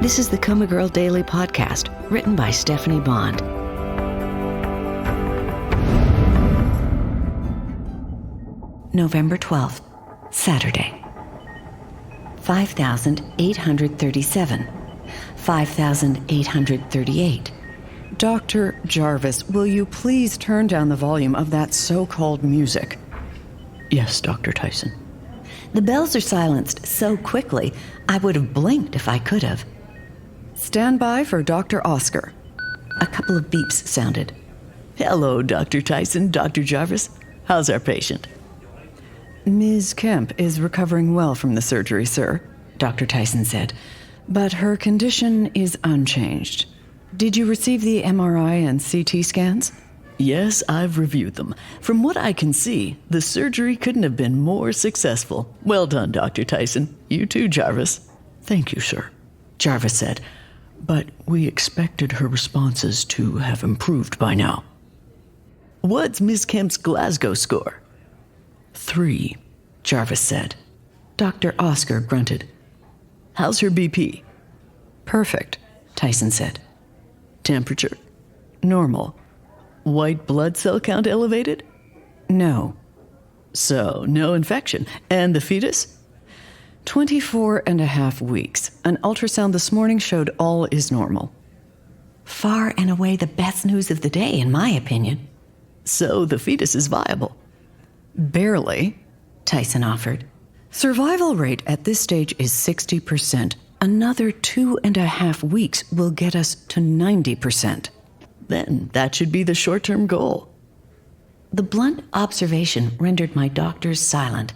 This is the COMA Girl Daily Podcast, written by Stephanie Bond. November 12th, Saturday. 5,837. 5,838. Dr. Jarvis, will you please turn down the volume of that so-called music? Yes, Dr. Tyson. The bells are silenced so quickly, I would have blinked if I could have. Stand by for Dr. Oscar. A couple of beeps sounded. Hello, Dr. Tyson, Dr. Jarvis. How's our patient? Ms. Kemp is recovering well from the surgery, sir, Dr. Tyson said, but her condition is unchanged. Did you receive the MRI and CT scans? Yes, I've reviewed them. From what I can see, the surgery couldn't have been more successful. Well done, Dr. Tyson. You too, Jarvis. Thank you, sir, Jarvis said. But we expected her responses to have improved by now. What's Miss Kemp's Glasgow score? 3, Jarvis said. Dr. Oscar grunted. How's her BP? Perfect, Tyson said. Temperature? Normal. White blood cell count elevated? No. So, no infection. And the fetus? 24 and a half weeks. An ultrasound this morning showed all is normal. Far and away the best news of the day, in my opinion. So the fetus is viable? Barely, Tyson offered. Survival rate at this stage is 60%. Another 2.5 weeks will get us to 90%. Then that should be the short-term goal. The blunt observation rendered my doctors silent.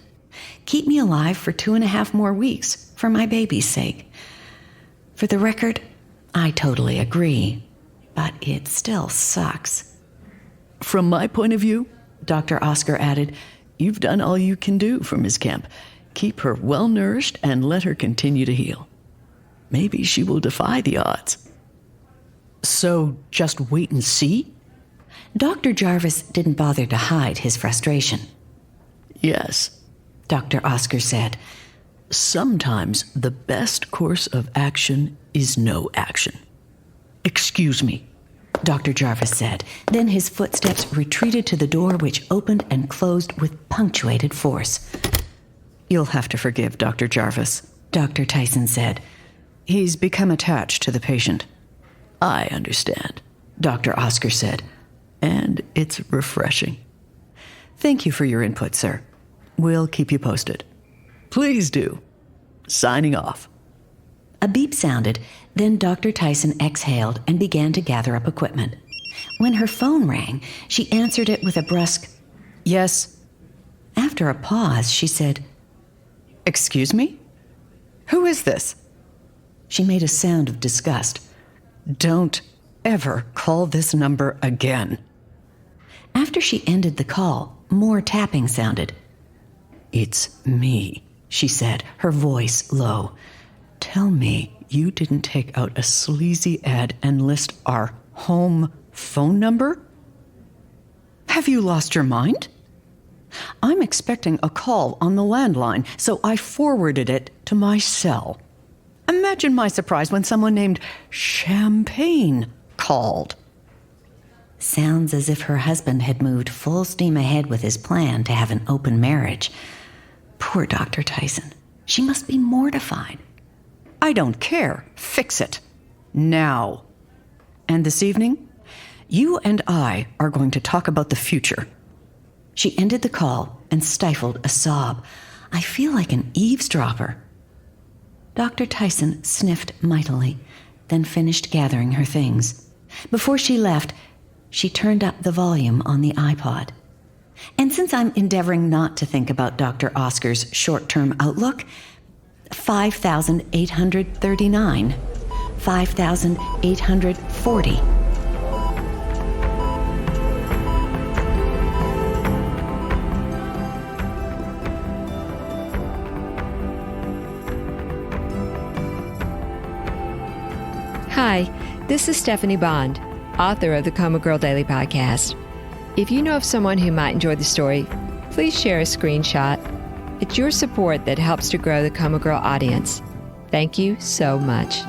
Keep me alive for 2.5 more weeks, for my baby's sake. For the record, I totally agree, but it still sucks. From my point of view, Dr. Oscar added, you've done all you can do for Ms. Kemp. Keep her well-nourished and let her continue to heal. Maybe she will defy the odds. So just wait and see? Dr. Jarvis didn't bother to hide his frustration. Yes, Dr. Oscar said. Sometimes the best course of action is no action. Excuse me, Dr. Jarvis said. Then his footsteps retreated to the door, which opened and closed with punctuated force. You'll have to forgive Dr. Jarvis, Dr. Tyson said. He's become attached to the patient. I understand, Dr. Oscar said. And it's refreshing. Thank you for your input, sir. We'll keep you posted. Please do. Signing off. A beep sounded, then Dr. Tyson exhaled and began to gather up equipment. When her phone rang, she answered it with a brusque, Yes. After a pause, she said, Excuse me? Who is this? She made a sound of disgust. Don't ever call this number again. After she ended the call, more tapping sounded. It's me, she said, her voice low. Tell me you didn't take out a sleazy ad and list our home phone number? Have you lost your mind? I'm expecting a call on the landline, so I forwarded it to my cell. Imagine my surprise when someone named Champagne called. Sounds as if her husband had moved full steam ahead with his plan to have an open marriage. Poor Dr. Tyson. She must be mortified. I don't care. Fix it. Now. And this evening, you and I are going to talk about the future. She ended the call and stifled a sob. I feel like an eavesdropper. Dr. Tyson sniffed mightily, then finished gathering her things. Before she left, she turned up the volume on the iPod. And since I'm endeavoring not to think about Dr. Oscar's short-term outlook, 5,839, 5,840. Hi, this is Stephanie Bond, author of the COMA Girl Daily Podcast. If you know of someone who might enjoy the story, please share a screenshot. It's your support that helps to grow the COMA Girl audience. Thank you so much.